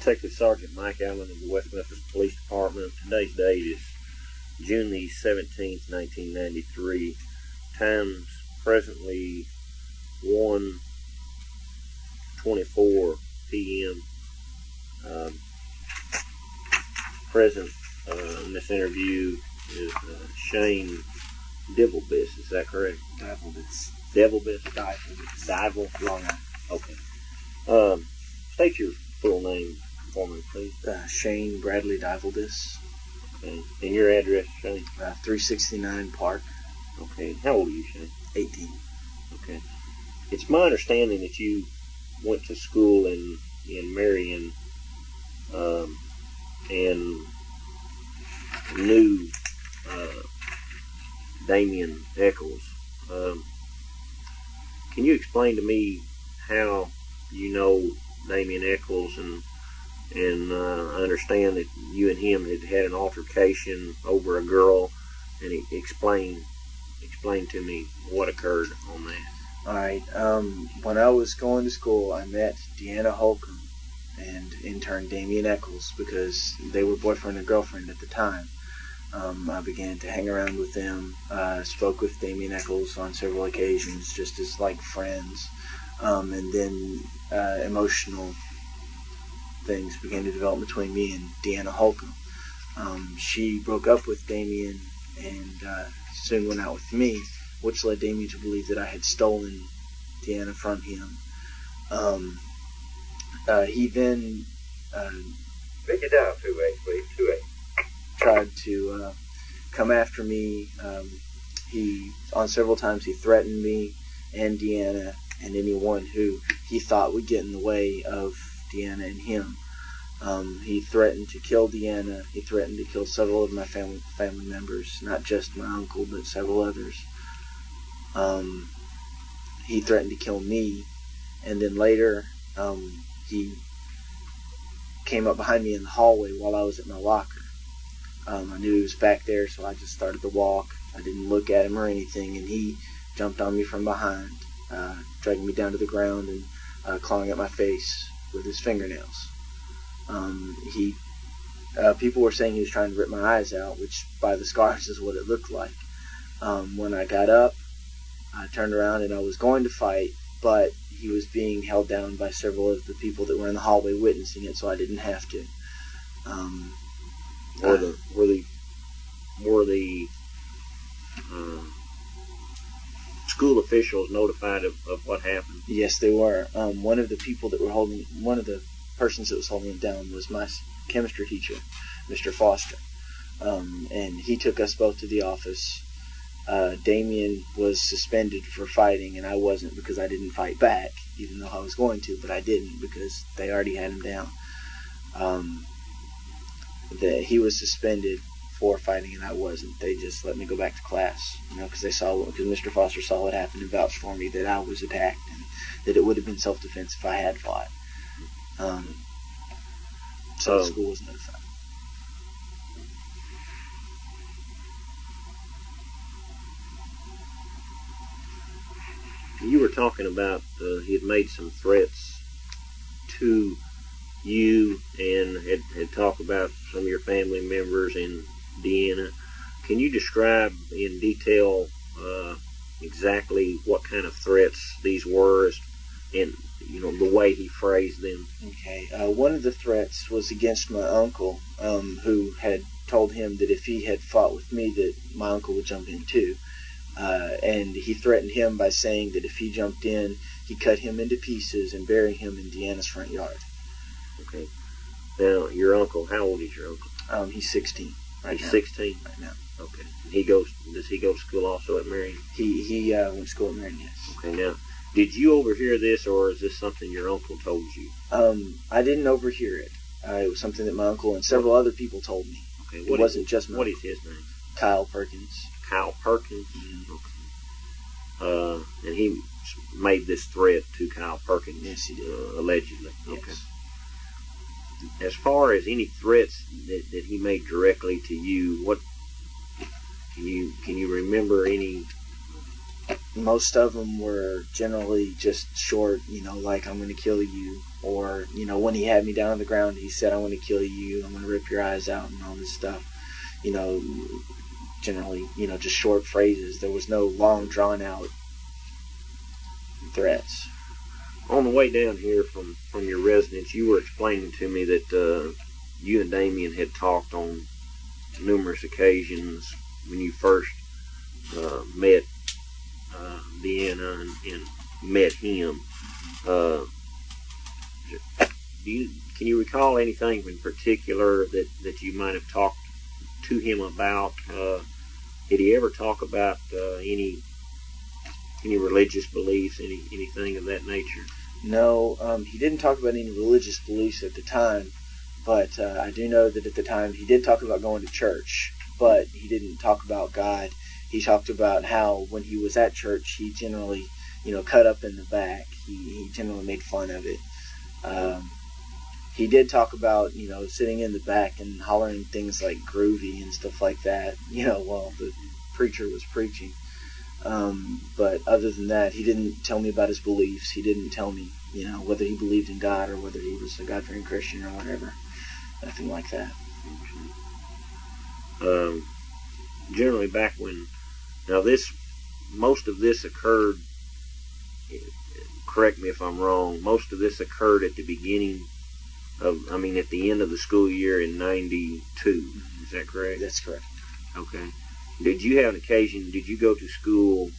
Detective Sergeant Mike Allen of the West Memphis Police Department. Today's date is June the 17th, 1993. Time's presently 1:24 p.m. Present in this interview is Shane Divilbiss. Is that correct? Divilbiss. Divilbiss? Divilbiss. Dival? Long one. Okay. State your full name for me, please. Shane Bradley Divilbiss. Okay. And your address, Shane? 369 Park. Okay. How old are you, Shane? 18. Okay. It's my understanding that you went to school in Marion and knew Damien Eccles. Can you explain to me how you know Damien Eccles, and I understand that you and him had an altercation over a girl, and explain to me what occurred on that. All right. When I was going to school, I met Deanna Holcomb and intern Damien Eccles because they were boyfriend and girlfriend at the time. I began to hang around with them, spoke with Damien Eccles on several occasions just as like friends, and then emotional things began to develop between me and Deanna Holcomb. She broke up with Damien and soon went out with me, which led Damien to believe that I had stolen Deanna from him. He then Break it down, 2A, please, 2A. tried to come after me. He, on several times, he threatened me and Deanna and anyone who he thought would get in the way of Deanna and him. He threatened to kill Deanna. He threatened to kill several of my family members, not just my uncle, but several others. He threatened to kill me, and then later he came up behind me in the hallway while I was at my locker. I knew he was back there, so I just started to walk. I didn't look at him or anything, and he jumped on me from behind, dragging me down to the ground and clawing at my face with his fingernails. People were saying he was trying to rip my eyes out, which by the scars is what it looked like. When I got up, I turned around and I was going to fight, but he was being held down by several of the people that were in the hallway witnessing it, so I didn't have to. Were the school officials notified of what happened? Yes, they were. One of the persons that was holding him down was my chemistry teacher, Mr. Foster, and he took us both to the office. Damien was suspended for fighting, and I wasn't because I didn't fight back, even though I was going to, but I didn't because they already had him down. He was suspended for fighting, and I wasn't. They just let me go back to class, because Mr. Foster saw what happened and vouched for me that I was attacked and that it would have been self-defense if I had fought. So the school was notified. You were talking about he had made some threats to you and had talked about some of your family members and Deanna. Can you describe in detail exactly what kind of threats these were and the way he phrased them? Okay. One of the threats was against my uncle, who had told him that if he had fought with me that my uncle would jump in too. And he threatened him by saying that if he jumped in, he'd cut him into pieces and bury him in Deanna's front yard. Okay. Now, your uncle, how old is your uncle? He's 16 right He's now. 16? Right now. Okay. Does he go to school also at Marion? He went to school at Marion, yes. Okay. Now, did you overhear this, or is this something your uncle told you? I didn't overhear it. It was something that my uncle and several other people told me. Okay. It wasn't just my What uncle. is his name? Kyle Perkins. Kyle Perkins? Mm-hmm. Okay. And he made this threat to Kyle Perkins? Yes, he did. Allegedly? Yes. Okay. As far as any threats that he made directly to you, what can you remember any most of them were generally just short, like I'm going to kill you, or when he had me down on the ground, he said, I'm going to kill you, I'm going to rip your eyes out, and all this stuff. Generally, just short phrases. There was no long, drawn out threats. On the way down here from your residence, you were explaining to me that you and Damien had talked on numerous occasions when you first met Deanna and met him. Can you recall anything in particular that you might have talked to him about? Did he ever talk about any religious beliefs, anything of that nature? No, he didn't talk about any religious beliefs at the time, but I do know that at the time he did talk about going to church, but he didn't talk about God. He talked about how when he was at church, he generally, cut up in the back. He generally made fun of it. He did talk about, sitting in the back and hollering things like groovy and stuff like that, while the preacher was preaching. But other than that, he didn't tell me about his beliefs. He didn't tell me, whether he believed in God or whether he was a God-fearing Christian or whatever. Nothing like that. Generally back when, most of this occurred, correct me if I'm wrong, most of this occurred at the beginning at the end of the school year in 92. Is that correct? That's correct. Okay. Did you have an occasion, did you go to school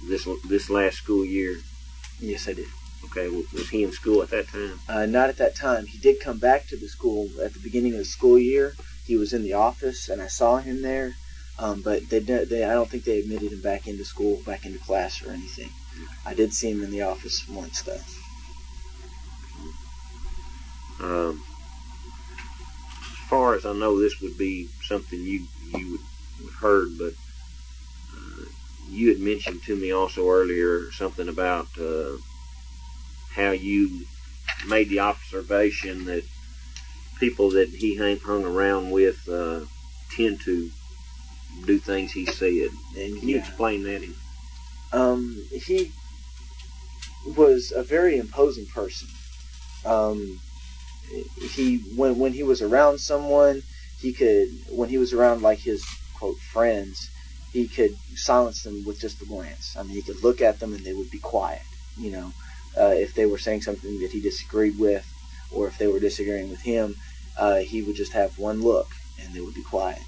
this last school year? Yes, I did. Okay. Was he in school at that time? Not at that time. He did come back to the school at the beginning of the school year. He was in the office, and I saw him there. But I don't think they admitted him back into school, back into class or anything. I did see him in the office once, though. As far as I know, this would be something you would heard, but you had mentioned to me also earlier something about how you made the observation that people that he hung around with tend to do things he said. And can you explain that? He was a very imposing person. When he was around someone, when he was around like his quote friends, he could silence them with just a glance. He could look at them and they would be quiet. If they were saying something that he disagreed with, or if they were disagreeing with him, he would just have one look and they would be quiet.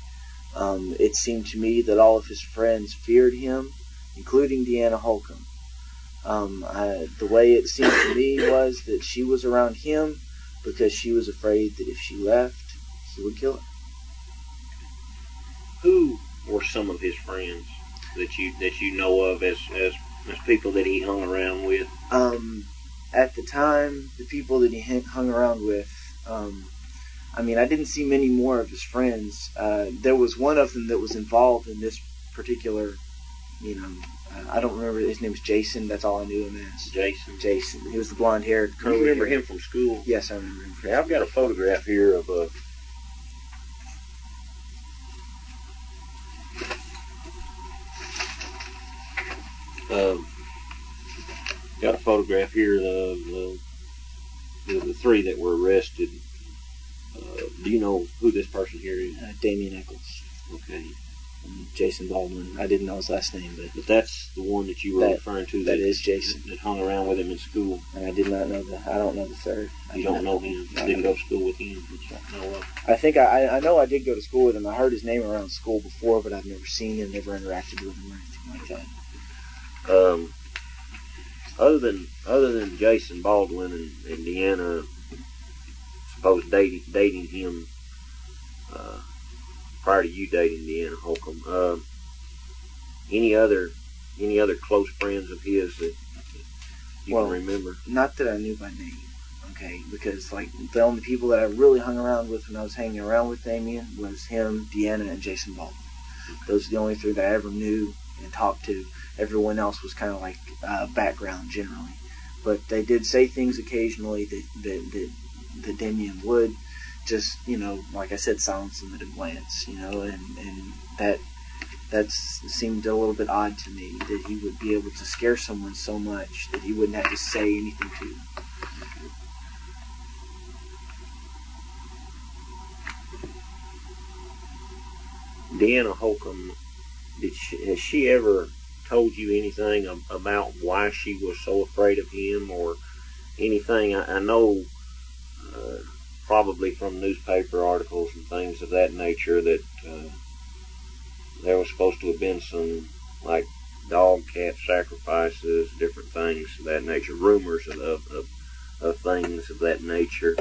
It seemed to me that all of his friends feared him, including Deanna Holcomb. The way it seemed to me was that she was around him because she was afraid that if she left, he would kill her. Who were some of his friends that you know of as people that he hung around with? At the time, the people that he hung around with, I didn't see many more of his friends. There was one of them that was involved in this particular, I don't remember, his name was Jason, that's all I knew him as. Jason. He was the blonde-haired, curly. You remember him from school? Yes, I remember him from school. I've got a photograph here of the three that were arrested. Do you know who this person here is? Damien Eccles. Okay. Jason Baldwin. I didn't know his last name, but that's the one that you were referring to. That is Jason. That hung around with him in school. And I did not know I don't know the third. You don't know him? You didn't go to school with him? I think I know I did go to school with him. I heard his name around school before, but I've never seen him, never interacted with him or anything like that. Other than Jason Baldwin and Deanna supposed dating him prior to you dating Deanna Holcomb, any other close friends of his that you can remember? Not that I knew by name, okay? Because the only people that I really hung around with when I was hanging around with Damien was him, Deanna, and Jason Baldwin. Those are the only three that I ever knew and talked to. Everyone else was kind of like background generally, but they did say things occasionally that Damien would just, like I said, silence them at a glance, and that that seemed a little bit odd to me, that he would be able to scare someone so much that he wouldn't have to say anything to them. Deanna Holcomb, has she ever told you anything about why she was so afraid of him, or anything? I know probably from newspaper articles and things of that nature that there was supposed to have been some, like, dog cat sacrifices, different things of that nature, rumors of things of that nature.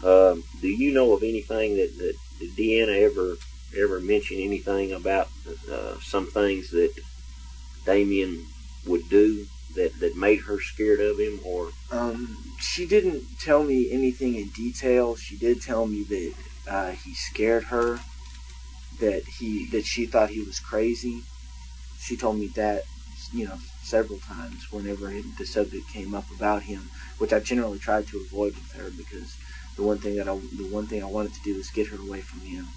Do you know of anything that did Deanna ever mention anything about some things that Damien would do that made her scared of him? Or she didn't tell me anything in detail. She did tell me that he scared her, that she thought he was crazy. She told me that, several times whenever the subject came up about him, which I generally tried to avoid with her, because the one thing I wanted to do was get her away from him.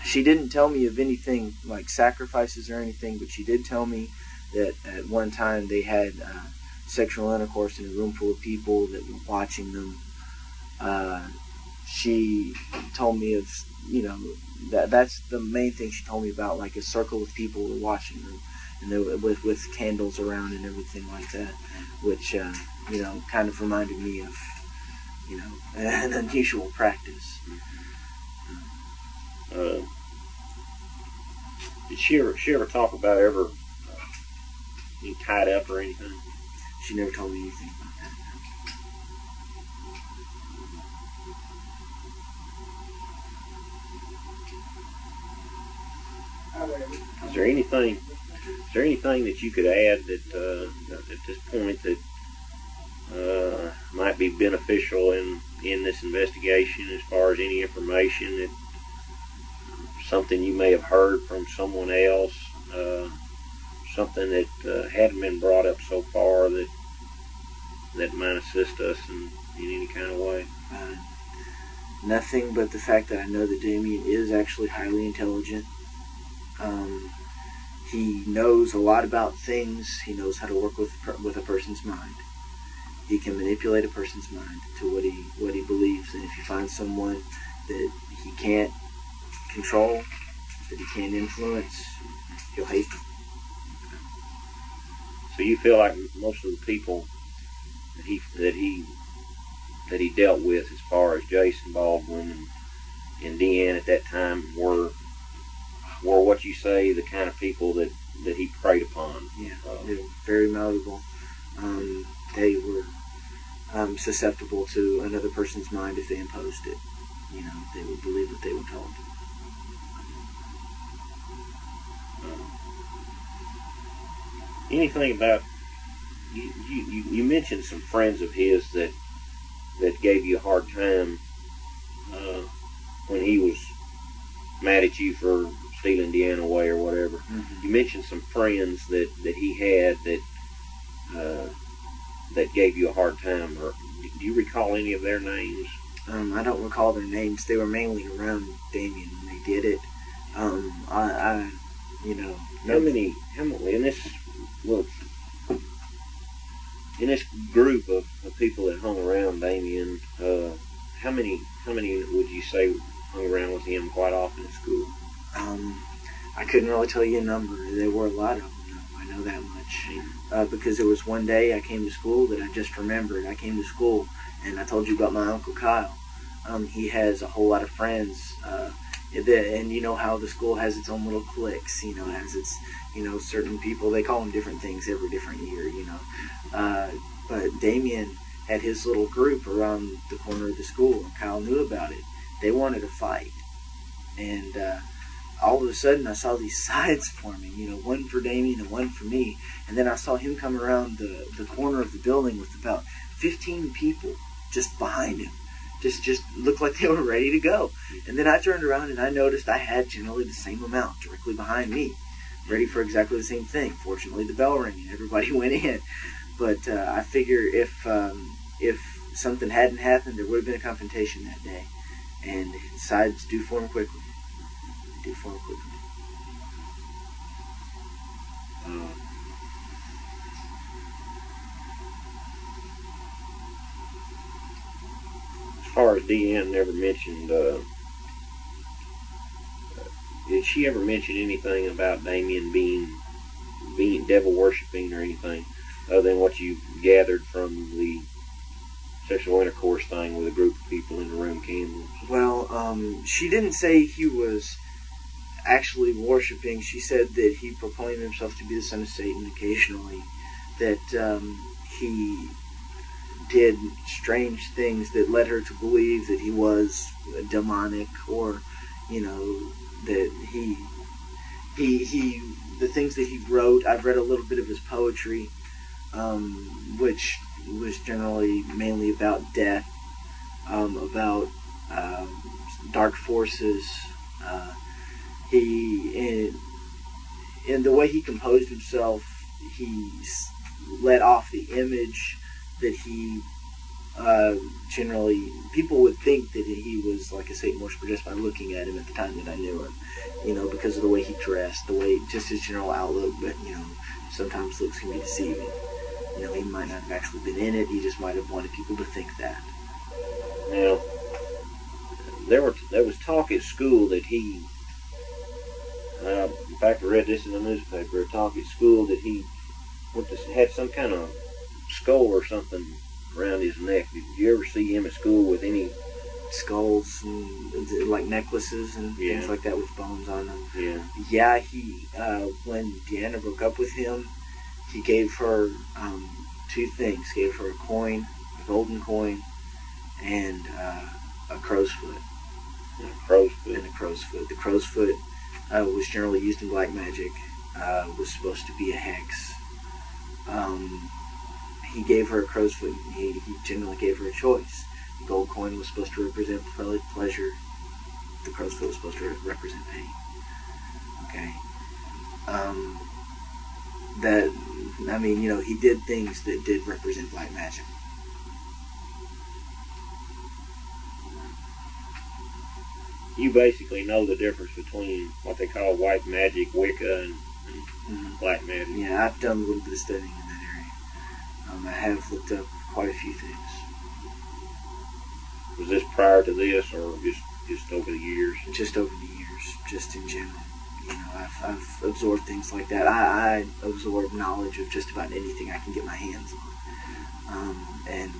She didn't tell me of anything like sacrifices or anything, but she did tell me that at one time they had sexual intercourse in a room full of people that were watching them. She told me of, that's the main thing she told me about, like a circle of people were watching them, and they were with candles around and everything like that, which, kind of reminded me of, an unusual practice. Did she ever talk about ever being tied up or anything? She never told me anything about that. Is there anything that you could add that at this point that might be beneficial in this investigation, as far as any information that something you may have heard from someone else, something that hadn't been brought up so far that might assist us in any kind of way? Nothing but the fact that I know that Damien is actually highly intelligent. He knows a lot about things. He knows how to work with a person's mind. He can manipulate a person's mind to what he believes, and if he finds someone that he can't control, that he can't influence, he'll hate them. So you feel like most of the people that he dealt with, as far as Jason Baldwin and Deanne at that time, were what you say, the kind of people that he preyed upon? Yeah, they were very malleable. They were susceptible to another person's mind if they imposed it. They would believe what they were told. Anything about you mentioned some friends of his that gave you a hard time when he was mad at you for stealing Deanna away or whatever. Mm-hmm. You mentioned some friends that he had that gave you a hard time. Or do you recall any of their names? I don't recall their names. They were mainly around Damien when they did it. How many in this group of people that hung around Damien, how many would you say hung around with him quite often at school? I couldn't really tell you a number. There were a lot of them, though. I know that much. Because there was one day I came to school that I just remembered. I came to school, and I told you about my Uncle Kyle. He has a whole lot of friends, and you know how the school has its own little cliques. It has its, certain people. They call them different things every different year, But Damien had his little group around the corner of the school, and Kyle knew about it. They wanted to fight, and all of a sudden I saw these sides forming, one for Damien and one for me, and then I saw him come around the corner of the building with about 15 people just behind him. Just looked like they were ready to go. And then I turned around and I noticed I had generally the same amount directly behind me, ready for exactly the same thing. Fortunately, the bell rang and everybody went in. But I figure if something hadn't happened, there would have been a confrontation that day, and sides do form quickly. did for equipment. As far as Deanne never mentioned, did she ever mention anything about Damien being devil worshipping or anything, other than what you gathered from the sexual intercourse thing with a group of people in the room candles? Well, she didn't say he was actually worshiping. She said that he proclaimed himself to be the son of Satan occasionally, that he did strange things that led her to believe that he was demonic, or, that he the things that he wrote. I've read a little bit of his poetry, which was generally mainly about death, about dark forces. He in the way he composed himself, he let off the image that he generally, people would think that he was like a Satan worshiper just by looking at him at the time that I knew him, because of the way he dressed, the way, just his general outlook. But sometimes looks can be deceiving. He might not have actually been in it. He just might have wanted people to think that. Now, there was talk at school that he, in fact, I read this in the newspaper, a talk at school that he had some kind of skull or something around his neck. Did you ever see him at school with any skulls and like necklaces and things like that with bones on them? Yeah. He when Deanna broke up with him, he gave her two things. Gave her a coin, a golden coin, and a crow's foot. And a crow's foot. And a crow's foot. The crow's foot was generally used in black magic. Was supposed to be a hex. He gave her a crow's foot. He generally gave her a choice. The gold coin was supposed to represent pleasure. The crow's foot was supposed to represent pain. Okay. He did things that did represent black magic. You basically know the difference between what they call white magic, Wicca, and black magic. Yeah, I've done a little bit of studying in that area. I have looked up quite a few things. Was this prior to this, or just over the years? Just over the years, just in general. I've absorbed things like that. I absorb knowledge of just about anything I can get my hands on. And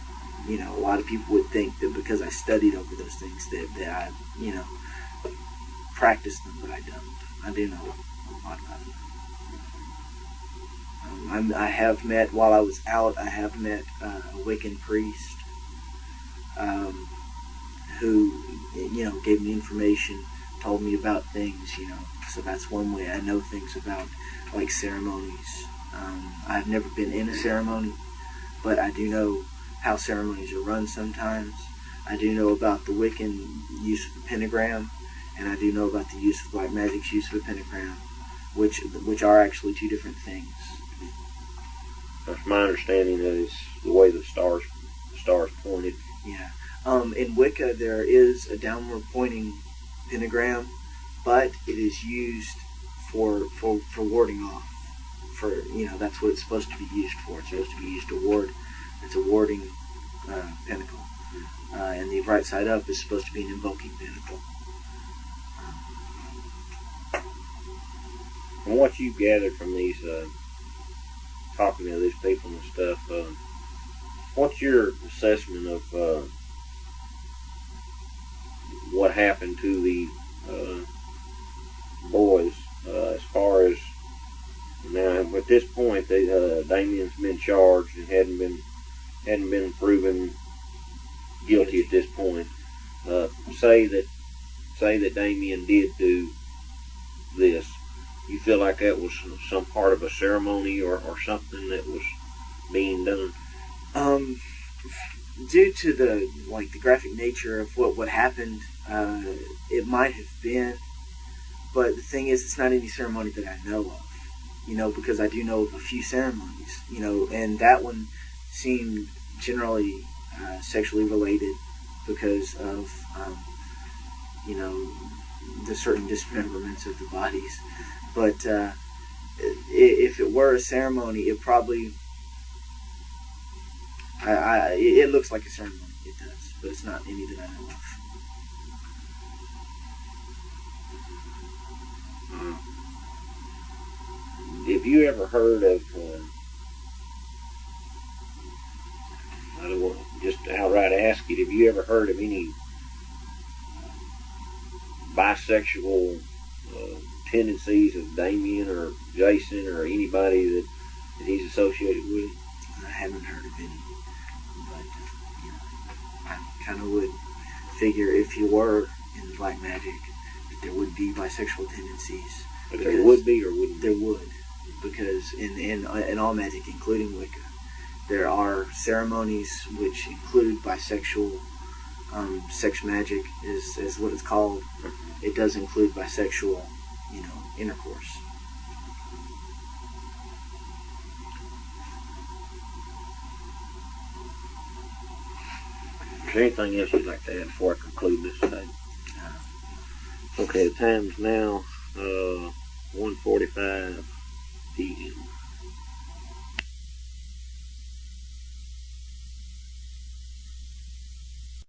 a lot of people would think that because I studied over those things that I, practiced them, but I don't. I do know a lot about them. I have met, while I was out, I have met a Wiccan priest who, gave me information, told me about things, so that's one way I know things about, like, ceremonies. I've never been in a ceremony, but I do know how ceremonies are run sometimes. I do know about the Wiccan use of the pentagram, and I do know about the use of black magic's use of a pentagram, which are actually two different things. That's my understanding that it's the way the stars pointed. Yeah. In Wicca, there is a downward pointing pentagram, but it is used for warding off. That's what it's supposed to be used for. It's supposed to be used to ward. It's a warding pinnacle. And the right side up is supposed to be an invoking pinnacle. From what you've gathered from these, talking to these people and stuff, what's your assessment of what happened to the boys, as far as now? At this point, Damien's been charged and hadn't been proven guilty at this point. Say that Damien did do this. You feel like that was some part of a ceremony or something that was being done? Due to the graphic nature of what happened, it might have been. But the thing is, it's not any ceremony that I know of. Because I do know of a few ceremonies. And that one seemed generally sexually related because of the certain dismemberments of the bodies. But if it were a ceremony, it probably it looks like a ceremony. It does, but it's not any that I know of. Have you ever heard of? I don't want to just outright ask it. Have you ever heard of any bisexual tendencies of Damien or Jason or anybody that he's associated with? I haven't heard of any, but you know, I kind of would figure if you were in black magic that there would be bisexual tendencies. But there would be, or wouldn't? There would, because in all magic, including Wicca, there are ceremonies which include bisexual. Sex magic is what it's called. It does include bisexual, intercourse. Is there anything else you'd like to add before I conclude this today? Okay, the time's now 1:45 p.m.